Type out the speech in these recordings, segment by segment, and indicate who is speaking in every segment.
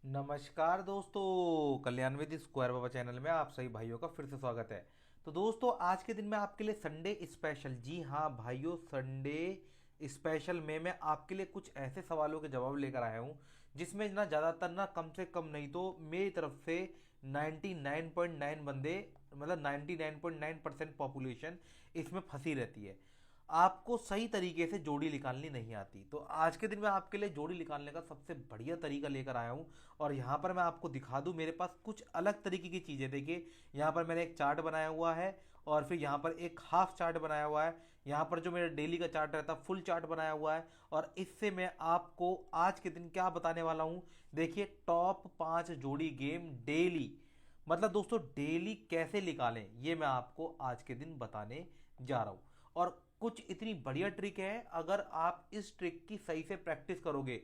Speaker 1: नमस्कार दोस्तों, कल्याण with square Baba channel में आप सभी भाइयों का फिर से स्वागत है। तो दोस्तों, आज के दिन में आपके लिए संडे स्पेशल, जी हाँ भाइयों, संडे स्पेशल में मैं आपके लिए कुछ ऐसे सवालों के जवाब लेकर आया हूँ जिसमें ना ज़्यादातर ना कम से कम नहीं तो मेरी तरफ से 99.9 बंदे, मतलब 99.9% पॉपुलेशन इसमें फंसी रहती है। आपको सही तरीके से जोड़ी निकालनी नहीं आती, तो आज के दिन मैं आपके लिए जोड़ी निकालने का सबसे बढ़िया तरीका लेकर आया हूँ। और यहाँ पर मैं आपको दिखा दूँ, मेरे पास कुछ अलग तरीके की चीज़ें। देखिए, यहाँ पर मैंने एक चार्ट बनाया हुआ है और फिर यहाँ पर एक हाफ चार्ट बनाया हुआ है। यहाँ पर जो मेरा डेली का चार्ट रहता है फुल चार्ट बनाया हुआ है। और इससे मैं आपको आज के दिन क्या बताने वाला हूँ, देखिए, टॉप 5 जोड़ी गेम डेली, मतलब दोस्तों डेली कैसे निकालें, ये मैं आपको आज के दिन बताने जा रहा हूँ। और कुछ इतनी बढ़िया ट्रिक है, अगर आप इस ट्रिक की सही से प्रैक्टिस करोगे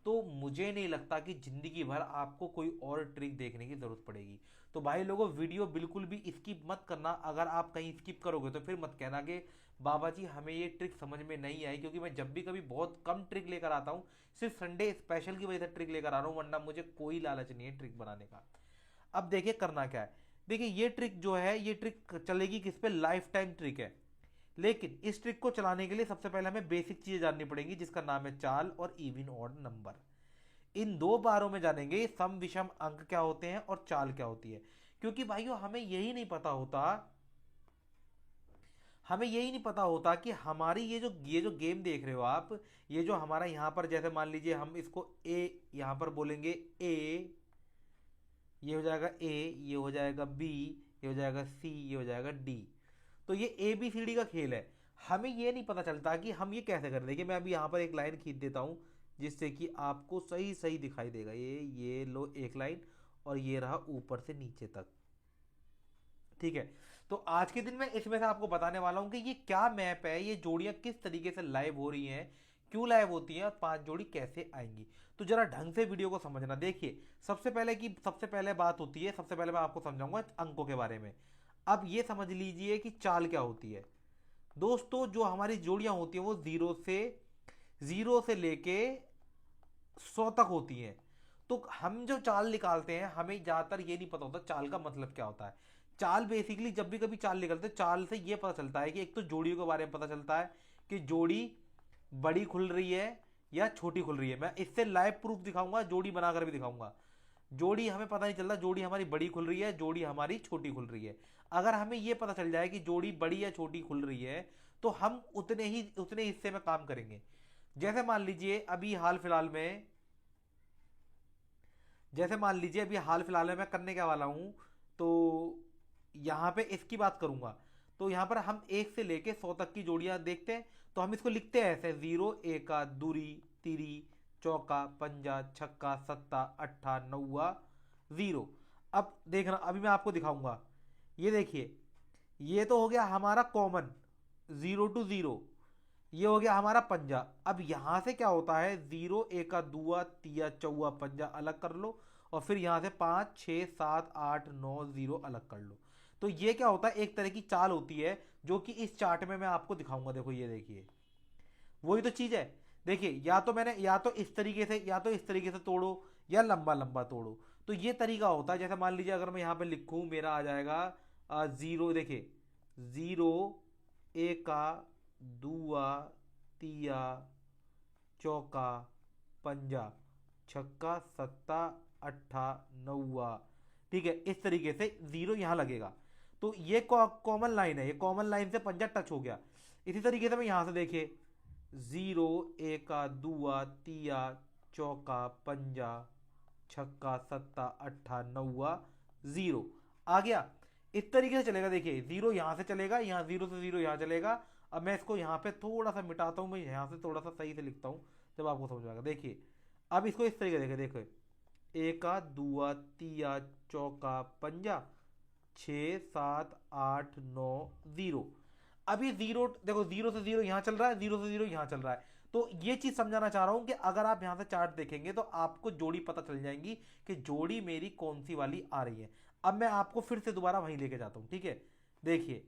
Speaker 1: तो मुझे नहीं लगता कि जिंदगी भर आपको कोई और ट्रिक देखने की जरूरत पड़ेगी। तो भाई लोगों, वीडियो बिल्कुल भी स्किप मत करना। अगर आप कहीं स्किप करोगे तो फिर मत कहना कि बाबा जी हमें ये ट्रिक समझ में नहीं आई, क्योंकि मैं जब भी कभी बहुत कम ट्रिक लेकर आता हूँ, सिर्फ संडे स्पेशल की वजह से ट्रिक लेकर आ रहा हूँ, वरना मुझे कोई लालच नहीं है ट्रिक बनाने का। अब देखिए करना क्या है। देखिए, ये ट्रिक जो है, ये ट्रिक चलेगी किस पे, लाइफ टाइम ट्रिक है। लेकिन इस ट्रिक को चलाने के लिए सबसे पहले हमें बेसिक चीजें जाननी पड़ेंगी, जिसका नाम है चाल और इवन ऑड नंबर। इन दो बारों में जानेंगे सम विषम अंक क्या होते हैं और चाल क्या होती है। क्योंकि भाइयों, हमें यही नहीं पता होता कि हमारी ये जो गेम देख रहे हो आप, ये जो हमारा यहाँ पर, जैसे मान लीजिए हम इसको ए यहाँ पर बोलेंगे, ए, ये हो जाएगा ए, ये हो जाएगा बी, ये हो जाएगा सी, ये हो जाएगा डी। तो ये ए बी सी डी का खेल है। हमें ये नहीं पता चलता कि हम ये कैसे करें। देखिए, मैं अभी यहाँ पर एक लाइन खींच देता हूँ जिससे कि आपको सही सही दिखाई देगा। ये लो एक लाइन, और ये रहा ऊपर से नीचे तक। ठीक है। तो आज के दिन मैं इसमें से आपको बताने वाला हूं कि ये क्या मैप है, ये जोड़ियां किस तरीके से लाइव हो रही हैं, क्यों लाइव होती हैं, और 5 जोड़ी कैसे आएंगी। तो जरा ढंग से वीडियो को समझना। देखिए, सबसे पहले बात होती है, सबसे पहले मैं आपको समझाऊंगा अंकों के बारे में। अब ये समझ लीजिए कि चाल क्या होती है। दोस्तों, जो हमारी जोड़ियां होती हैं वो जीरो से लेके 100 तक होती हैं। तो हम जो चाल निकालते हैं, हमें ज्यादातर ये नहीं पता होता चाल का मतलब क्या होता है। चाल बेसिकली, जब भी कभी चाल निकलते हैं, चाल से ये पता चलता है कि एक तो जोड़ियों के बारे में पता चलता है कि जोड़ी बड़ी खुल रही है या छोटी खुल रही है। मैं इससे लाइव प्रूफ दिखाऊंगा, जोड़ी बनाकर भी दिखाऊंगा। जोड़ी हमें पता नहीं चलता जोड़ी हमारी बड़ी खुल रही है, जोड़ी हमारी छोटी खुल रही है। अगर हमें यह पता चल जाए कि जोड़ी बड़ी या छोटी खुल रही है, तो हम उतने हिस्से में काम करेंगे। जैसे मान लीजिए अभी हाल फिलहाल में जैसे मान लीजिए अभी हाल फिलहाल में मैं करने क्या वाला हूं, तो यहां पे इसकी बात करूंगा। तो यहां पर हम 1 से लेके 100 तक की जोड़ियां देखते हैं। तो हम इसको लिखते हैं ऐसे: जीरो, एका, दूरी, तिरी, चौका, पंजा, छक्का, सत्ता, अट्ठा, नौवा, जीरो। अब देखना, अभी मैं आपको दिखाऊंगा। ये देखिए, ये तो हो गया हमारा कॉमन, 0 to 0। ये हो गया हमारा पंजा। अब यहां से क्या होता है, जीरो, एका, दुआ, तिया, चौवा, पंजा अलग कर लो, और फिर यहां से 5 6 7 8 9 0 अलग कर लो। तो ये क्या होता है, एक तरह की चाल होती है, जो कि इस चार्ट में मैं आपको दिखाऊंगा। देखो, ये देखिए, वही तो चीज है। देखिए, या तो इस तरीके से तोड़ो, या लंबा लंबा तोड़ो। तो ये तरीका होता है। जैसे मान लीजिए अगर मैं यहां पे लिखूं, मेरा आ जाएगा जीरो। देखिए, जीरो, एका, दुआ, तिया, चौका, पंजा, छक्का, सत्ता, अट्ठा, नौवा। ठीक है, इस तरीके से जीरो यहां लगेगा। तो ये कॉमन लाइन है, ये कॉमन लाइन से पंजा टच हो गया। इसी तरीके से मैं यहां से देखिए, जीरो, एका, दुआ, तिया, चौका, पंजा, छक्का, सत्ता, अट्ठा, नौवा, जीरो आ गया। इस तरीके से चलेगा। देखिए, जीरो यहां से चलेगा, यहां जीरो से जीरो यहां चलेगा। अब मैं इसको यहां पे थोड़ा सा मिटाता हूं, मैं यहां से थोड़ा सा सही से लिखता हूं, जब आपको समझ में आएगा। देखिए, अब इसको इस तरीके से देखिए, देखो, एका, दुआ, तिया, चौका, पंजा, 6 7 8 9 0। अभी जीरो, देखो, जीरो से जीरो यहां चल रहा है, जीरो से जीरो यहां चल रहा है। तो ये चीज समझाना चाह रहा हूं कि अगर आप यहां से चार्ट देखेंगे तो आपको जोड़ी पता चल जाएंगी कि जोड़ी मेरी कौन सी वाली आ रही है। अब मैं आपको फिर से दोबारा वहीं लेके जाता हूं, ठीक है। देखिए,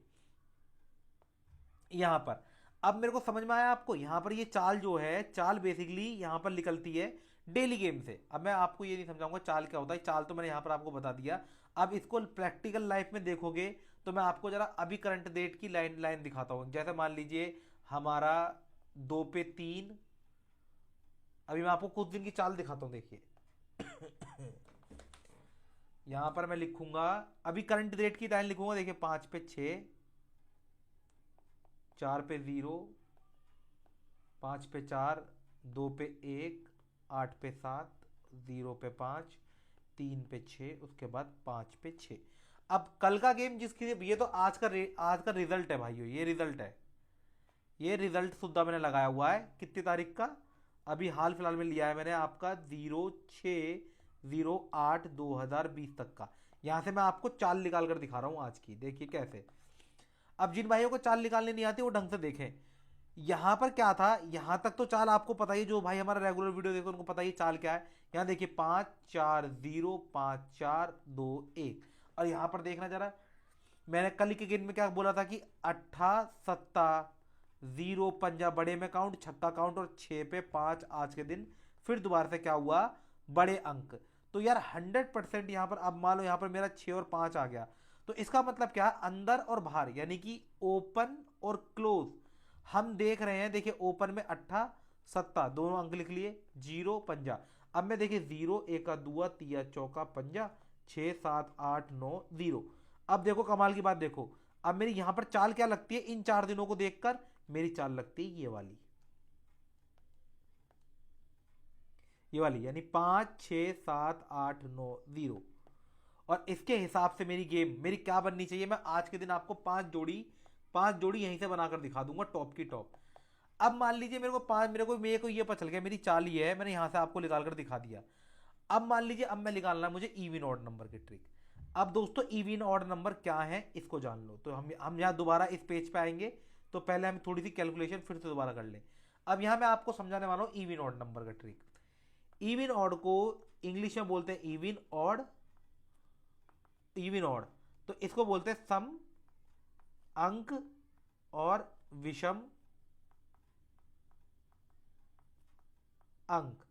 Speaker 1: यहां पर अब मेरे को समझ में आया आपको। यहां पर ये चाल जो है, चाल बेसिकली यहां पर निकलती है डेली गेम से। अब मैं आपको ये नहीं समझाऊंगा चाल क्या होता है, चाल तो मैंने यहाँ पर आपको बता दिया। अब इसको प्रैक्टिकल लाइफ में देखोगे तो मैं आपको जरा अभी करंट डेट की लाइन लाइन दिखाता हूँ। जैसे मान लीजिए हमारा 2 पे 3, अभी मैं आपको कुछ दिन की चाल दिखाता हूँ, देखिए। यहां पर मैं लिखूंगा, अभी करंट डेट की लाइन लिखूंगा, देखिए 5 पे 6, 4 पे 0, 5 पे 4, 2 पे 1, 8 पे 7, 0 पे 5, 3 पे 6, उसके बाद 5 पे 6। अब कल का गेम जिसकी, ये तो आज का रिजल्ट है भाइयों, ये रिजल्ट है। ये रिजल्ट सुद्धा मैंने लगाया हुआ है, कितनी तारीख का, अभी हाल फिलहाल में लिया है मैंने आपका 06/08/2020 तक का। यहां से मैं आपको चाल निकाल कर दिखा रहा हूं आज की, देखिए कैसे। अब जिन भाइयों को चाल निकालने नहीं आती वो ढंग से देखें। यहां पर क्या था, यहां तक तो चाल आपको पता ही, जो भाई हमारा रेगुलर वीडियो देखो उनको पता ही चाल क्या है। यहां देखिए 5 4 0 5 4 2 1। और यहां पर देखना जरा, मैंने कल के गेम में क्या बोला था कि 8 7 0 पंजा बड़े में काउंट, छक्का काउंट, और 6 पे 5 आज के दिन फिर दोबारा से क्या हुआ, बड़े अंक। तो यार 100% यहां पर, अब मान लो यहां पर मेरा 6 और 5 आ गया, तो इसका मतलब क्या, अंदर और बाहर, यानी कि ओपन और क्लोज हम देख रहे हैं। देखिए ओपन में 8 7 दोनों अंक लिख लिए, 0 पंजा। अब मैं देखिए 0 1 2 3 4 5 6 7 8 9 0। अब देखो कमाल की बात देखो, अब मेरी यहां पर चाल क्या लगती है, इन 4 दिनों को देखकर मेरी चाल लगती है ये वाली, यानी 5 6 7 8 9 0। और इसके हिसाब से मेरी गेम मेरी क्या बननी चाहिए, मैं आज के दिन आपको 5 जोड़ी यहीं से बनाकर दिखा दूंगा, टॉप की टॉप। अब मान लीजिए मेरे को ये पता चल गया मेरी चाल ये है, मैंने यहां से आपको निकाल कर दिखा दिया। अब मान लीजिए अब मैं निकालना है मुझे इवन ऑड नंबर की ट्रिक। अब दोस्तों इवन ऑड नंबर क्या है इसको जान लो, तो हम यहाँ दोबारा इस पेज पे आएंगे। तो पहले हम थोड़ी सी कैलकुलेशन फिर से दोबारा कर लें। अब यहाँ मैं आपको समझाने वाला हूँ इवन ऑड नंबर का ट्रिक। इवन ऑड को इंग्लिश में बोलते हैं इवन ऑड, इवन ऑड, तो इसको बोलते हैं सम अंक और विषम अंक।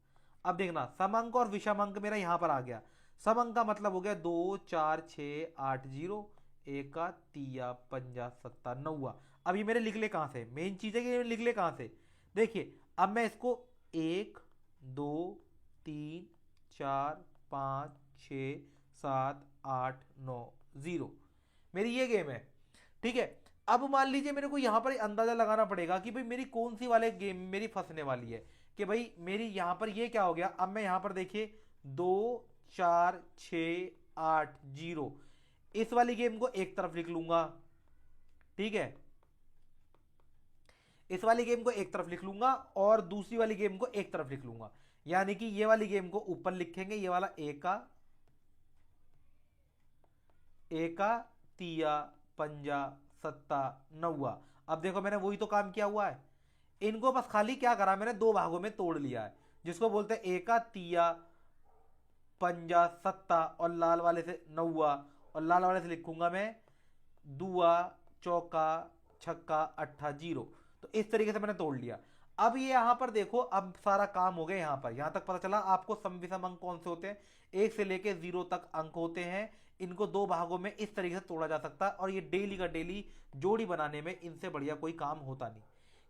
Speaker 1: अब देखना सम अंक और विषम अंक मेरा यहां पर आ गया। सम अंक का मतलब हो गया 2 4 6 8 0, एका तिया पंजा सत्ता नौवा। अब ये मेरे लिख ले कहां से, मेन चीज है कि ये लिख ले कहां से। देखिए अब मैं इसको 1 2 3 4 5 6 7 8 9 0, मेरी ये गेम है। ठीक है, अब मान लीजिए मेरे को यहां पर अंदाजा लगाना पड़ेगा कि भाई मेरी कौन सी वाले गेम मेरी फंसने वाली है, कि भाई मेरी यहां पर ये क्या हो गया। अब मैं यहां पर देखिए 2 4 6 8 0, इस वाली गेम को एक तरफ लिख लूंगा। ठीक है, इस वाली गेम को एक तरफ लिख लूंगा और दूसरी वाली गेम को एक तरफ लिख लूंगा, यानी कि ये वाली गेम को ऊपर लिखेंगे, ये वाला एका तिया पंजा सत्ता नौवा। अब देखो मैंने वही तो काम किया हुआ है, इनको बस खाली क्या करा मैंने, दो भागों में तोड़ लिया है, जिसको बोलते हैं एका तिया पंजा सत्ता और लाल वाले से नौवा, और लाल वाले से लिखूंगा मैं दुआ चौका छक्का अट्ठा 0। तो इस तरीके से मैंने तोड़ लिया। अब ये यहां पर देखो, अब सारा काम हो गया। यहां पर यहां तक पता चला आपको सम विषम अंक कौन से होते हैं, 1 से लेके 0 तक अंक होते हैं। इनको दो भागों में इस तरीके से तोड़ा जा सकता है, और ये डेली का डेली जोड़ी बनाने में इनसे बढ़िया कोई काम होता नहीं।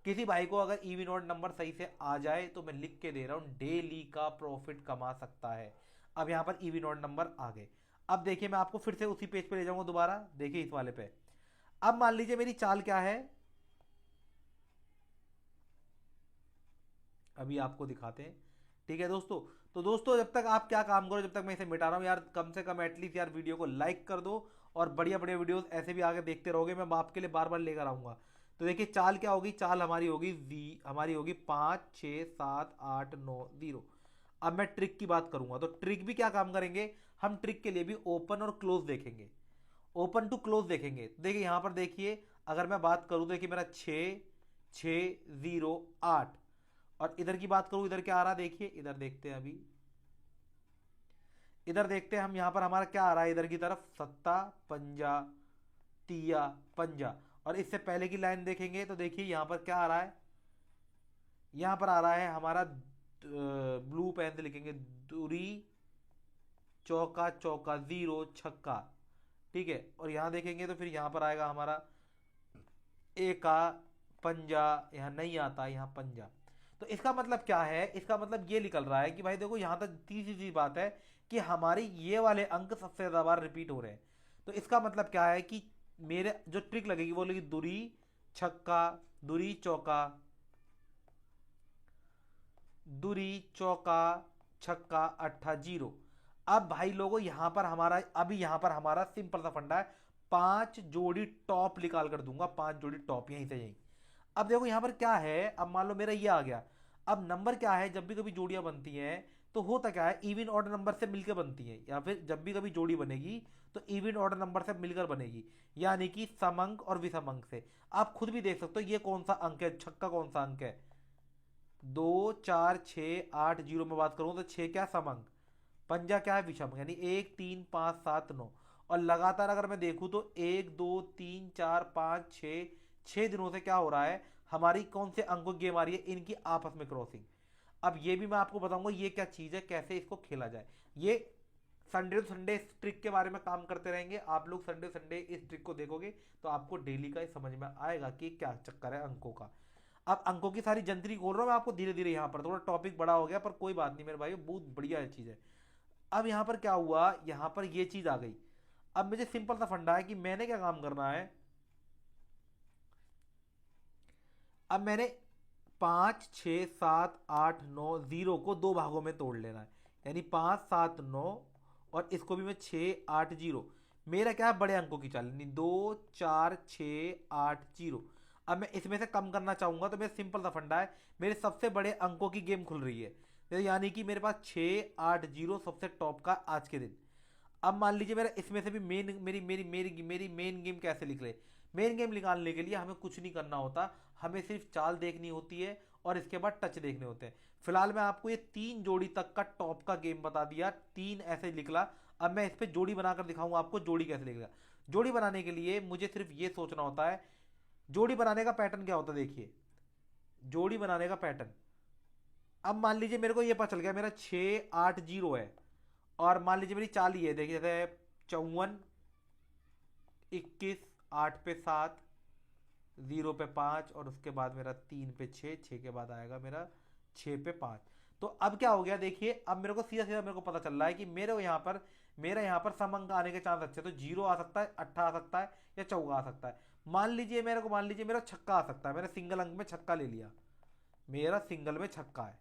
Speaker 1: किसी भाई को अगर इवन ऑड नंबर सही से आ जाए तो मैं लिख के दे रहा हूं डेली का प्रॉफिट कमा सकता है। अब यहां पर इवन ऑड नंबर आ गए। अब देखिए मैं आपको फिर से उसी पेज पे ले जाऊंगा दोबारा, देखिए इस वाले पे। अब मान लीजिए मेरी चाल क्या है, अभी आपको दिखाते हैं। ठीक है दोस्तों, तो दोस्तों जब तक आप क्या काम करो, जब तक मैं इसे मिटा रहा हूं यार, कम से कम एटलीस्ट यार वीडियो को लाइक कर दो, और बढ़िया बढ़िया वीडियोस ऐसे भी आगे देखते रहोगे, मैं आपके लिए बार बार लेकर आऊंगा। तो देखिए चाल क्या होगी, चाल हमारी होगी 5 6 7 8 9 0। अब मैं ट्रिक की बात करूंगा, तो ट्रिक भी क्या काम करेंगे, हम ट्रिक के लिए भी ओपन और क्लोज देखेंगे, ओपन टू क्लोज देखेंगे। तो देखिए यहां पर देखिए, अगर मैं बात करूं तो देखिए मेरा 6 6 0 8, और इधर की बात करूं इधर क्या आ रहा है, देखिए इधर देखते हैं अभी, इधर देखते हैं हम, यहां पर हमारा क्या आ रहा है इधर की तरफ, सत्ता पंजा तिया पंजा। और इससे पहले की लाइन देखेंगे तो देखिए यहां पर क्या आ रहा है, यहां पर आ रहा है हमारा ब्लू पेन से लिखेंगे दूरी चौका चौका 0 छक्का, ठीक है। और यहाँ देखेंगे तो फिर यहाँ पर आएगा हमारा एका पंजा, यहाँ नहीं आता, यहाँ पंजा। तो इसका मतलब क्या है, इसका मतलब ये निकल रहा है कि भाई देखो यहाँ तक तीसरी सी बात है कि हमारी ये वाले अंक सबसे ज्यादा बार रिपीट हो रहे हैं। तो इसका मतलब क्या है कि मेरे जो ट्रिक लगेगी वो लगेगी दूरी छक्का, दूरी चौका, दूरी चौका छक्का अट्ठा 0। अब भाई लोगों यहां पर हमारा, अभी यहां पर हमारा सिंपल सा फंडा है, 5 जोड़ी टॉप निकाल कर दूंगा, 5 जोड़ी टॉप यहीं से यहीं। अब देखो यहां पर क्या है, अब मान लो मेरा ये आ गया। अब नंबर क्या है, जब भी कभी जोड़ियां बनती हैं तो होता क्या है, इवन ऑर्डर नंबर से मिलकर बनती है, या फिर जब भी कभी जोड़ी बनेगी तो इवन ऑर्डर नंबर से मिलकर बनेगी, यानी कि सम अंक और विषम अंक से। आप खुद भी देख सकते हो ये कौन सा अंक है, छक्का कौन सा अंक है, 2 4 6 8 0 में बात करूं तो 6 क्या सम अंक, पंजा क्या है विषम, यानी 1 3 5 7 9। और लगातार अगर मैं देखूं तो 1 2 3 4 5 6, 6 दिनों से क्या हो रहा है, हमारी कौन से अंकों की गेम आ रही है, इनकी आपस में क्रॉसिंग। अब ये भी मैं आपको बताऊंगा ये क्या चीज है, कैसे इसको खेला जाए। ये संडे टू संडे इस ट्रिक के बारे में काम करते रहेंगे आप लोग, संडे संडे इस ट्रिक को देखोगे तो आपको डेली का समझ में आएगा कि क्या चक्कर है अंकों का। अब अंकों की सारी जंतरी खोल रहा हूं मैं आपको धीरे धीरे, यहां पर थोड़ा टॉपिक बड़ा हो गया पर कोई बात नहीं मेरे भाई, बहुत बढ़िया चीज है। अब यहां पर क्या हुआ, यहां पर ये चीज आ गई। अब मुझे सिंपल सा फंडा है कि मैंने क्या काम करना है, अब मैंने 5 6 7 8 9 0 को दो भागों में तोड़ लेना है, यानी 5 7 9, और इसको भी मैं 6 8 0। मेरा क्या है, बड़े अंकों की चाल, 2 4 6 8 0। अब मैं इसमें से कम करना चाहूंगा तो मेरा सिंपल सा फंडा है, मेरे सबसे बड़े अंकों की गेम खुल रही है, तो यानी कि मेरे पास 6 8 0 सबसे टॉप का आज के दिन। अब मान लीजिए मेरा इसमें से भी मेन मेरी मेरी मेरी मेरी मेन गेम कैसे लिख ले। मेन गेम निकालने के लिए हमें कुछ नहीं करना होता, हमें सिर्फ चाल देखनी होती है और इसके बाद टच देखने होते हैं। फिलहाल मैं आपको ये 3 जोड़ी तक का टॉप का गेम बता दिया, 3 ऐसे निकला। अब मैं इस पर जोड़ी बनाकर दिखाऊंगा आपको जोड़ी कैसे निकलेगा। जोड़ी बनाने के लिए मुझे सिर्फ ये सोचना होता है, जोड़ी बनाने का पैटर्न क्या होता है, देखिए जोड़ी बनाने का पैटर्न। अब मान लीजिए मेरे को ये पता चल गया मेरा 6 8 0 है, और मान लीजिए मेरी चाल ही है, देखिए जैसे 54 21, 8 पे 7, 0 पे 5, और उसके बाद मेरा 3 पे 6, 6 के बाद आएगा मेरा 6 पे 5। तो अब क्या हो गया, देखिए अब मेरे को सीधा सीधा मेरे को पता चल रहा है कि मेरा यहाँ पर सम अंक आने के चांस अच्छे, तो 0 आ सकता है, अट्ठा आ सकता है, या चौका आ सकता है। मान लीजिए मेरा छक्का आ सकता है, मैंने सिंगल अंक में छक्का ले लिया, मेरा सिंगल में छक्का है।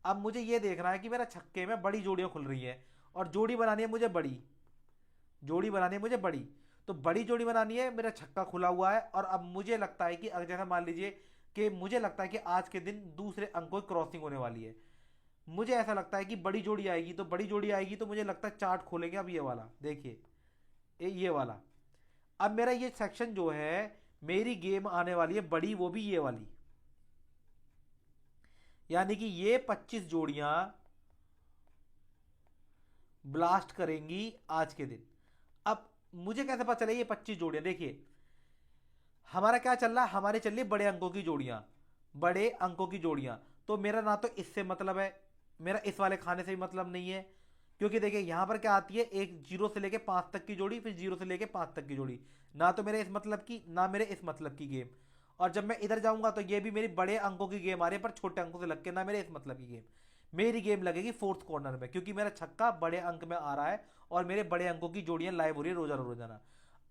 Speaker 1: अब मुझे ये देखना है कि मेरा छक्के में बड़ी जोड़ियां खुल रही है, और जोड़ी बनानी है मुझे बड़ी, जोड़ी बनानी है मुझे बड़ी। तो बड़ी जोड़ी बनानी है, मेरा छक्का खुला हुआ है, और अब मुझे लगता है कि अगर जैसा मान लीजिए कि मुझे लगता है कि आज के दिन दूसरे अंकों की क्रॉसिंग होने वाली है, मुझे ऐसा लगता है कि बड़ी जोड़ी आएगी, तो बड़ी जोड़ी आएगी तो मुझे लगता है चार्ट खोलेंगे। अब ये वाला देखिए, ये वाला, अब मेरा ये सेक्शन जो है, मेरी गेम आने वाली है बड़ी, वो भी ये वाली, यानी कि ये 25 जोड़ियां ब्लास्ट करेंगी आज के दिन। अब मुझे कैसे पता चले ये 25 जोड़ियां, देखिए हमारा क्या चल रहा है, हमारे चल रही बड़े अंकों की जोड़ियां, बड़े अंकों की जोड़ियां। तो मेरा ना तो इससे मतलब है, मेरा इस वाले खाने से भी मतलब नहीं है, क्योंकि देखिए यहां पर क्या आती है, एक 0 से लेके 5 तक की जोड़ी, फिर 0 से लेके 5 तक की जोड़ी, ना तो मेरे इस मतलब की ना मेरे इस मतलब की गेम। और जब मैं इधर जाऊंगा तो ये भी मेरी बड़े अंकों की गेम आ रही है, पर छोटे अंकों से लग के, ना मेरे इस मतलब की गेम। मेरी गेम लगेगी फोर्थ कॉर्नर में, क्योंकि मेरा छक्का बड़े अंक में आ रहा है, और मेरे बड़े अंकों की जोड़ियां लाइव हो रही है रोजाना रोजाना।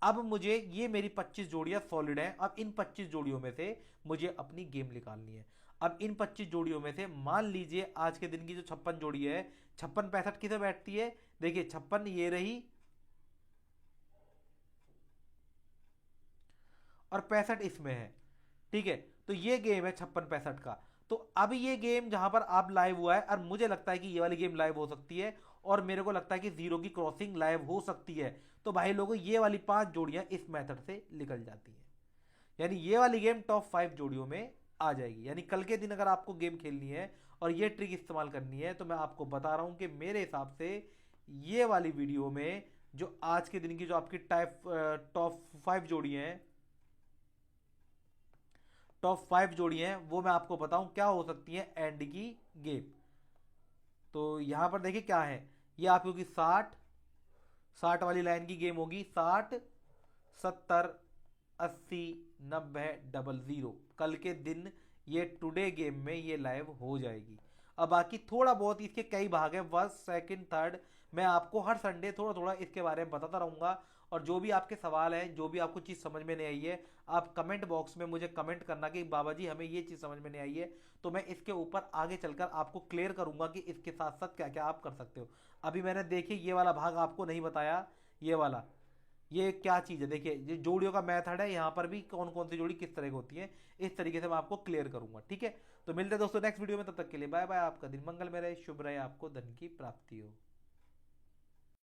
Speaker 1: अब मुझे ये मेरी 25 जोड़ियां सॉलिड हैं, अब इन 25 जोड़ियों में से मुझे अपनी गेम निकालनी है। अब इन 25 जोड़ियों में से मान लीजिए आज के दिन की जो 56 जोड़ी है, 56 65 किसे बैठती है, देखिए 56 ये रही, और 65 इसमें है, ठीक है। तो ये गेम है 56 65 का। तो अब ये गेम जहां पर आप लाइव हुआ है, और मुझे लगता है कि ये वाली गेम लाइव हो सकती है, और मेरे को लगता है कि 0 की क्रॉसिंग लाइव हो सकती है। तो भाई लोगों ये वाली 5 जोड़ियां इस मेथड से निकल जाती हैं, यानी ये वाली गेम टॉप 5 जोड़ियों में आ जाएगी। यानी कल के दिन अगर आपको गेम खेलनी है और ये ट्रिक इस्तेमाल करनी है, तो मैं आपको बता रहा हूं कि मेरे हिसाब से ये वाली वीडियो में जो आज के दिन की जो आपकी टॉप 5 जोड़ी हैं, टॉप 5 जोड़ी हैं, वो मैं आपको बताऊं क्या हो सकती है एंड की गेम। तो यहाँ पर देखिए क्या है, ये आपकी होगी 60, 60 वाली लाइन की गेम होगी 60, 70, 80, 90, 00। कल के दिन ये टुडे गेम में ये लाइव हो जाएगी। अब बाकी थोड़ा बहुत इसके कई भाग हैं, फर्स्ट सेकंड थर्ड, मैं आपको हर संडे थोड़ा थोड़ा इसके बारे में बताता रहूंगा। और जो भी आपके सवाल हैं, जो भी आपको चीज़ समझ में नहीं आई है, आप कमेंट बॉक्स में मुझे कमेंट करना कि बाबा जी हमें ये चीज़ समझ में नहीं आई है, तो मैं इसके ऊपर आगे चलकर आपको क्लियर करूंगा कि इसके साथ साथ क्या क्या आप कर सकते हो। अभी मैंने देखिए ये वाला भाग आपको नहीं बताया, ये वाला, ये क्या चीज़ है, देखिए ये जोड़ियों का मेथड है, यहाँ पर भी कौन कौन सी जोड़ी किस तरह की होती है, इस तरीके से मैं आपको क्लियर करूंगा। ठीक है, तो मिलते हैं दोस्तों नेक्स्ट वीडियो में, तब तक के लिए बाय बाय। आपका दिन मंगल में रहे, शुभ रहे, आपको धन की प्राप्ति हो।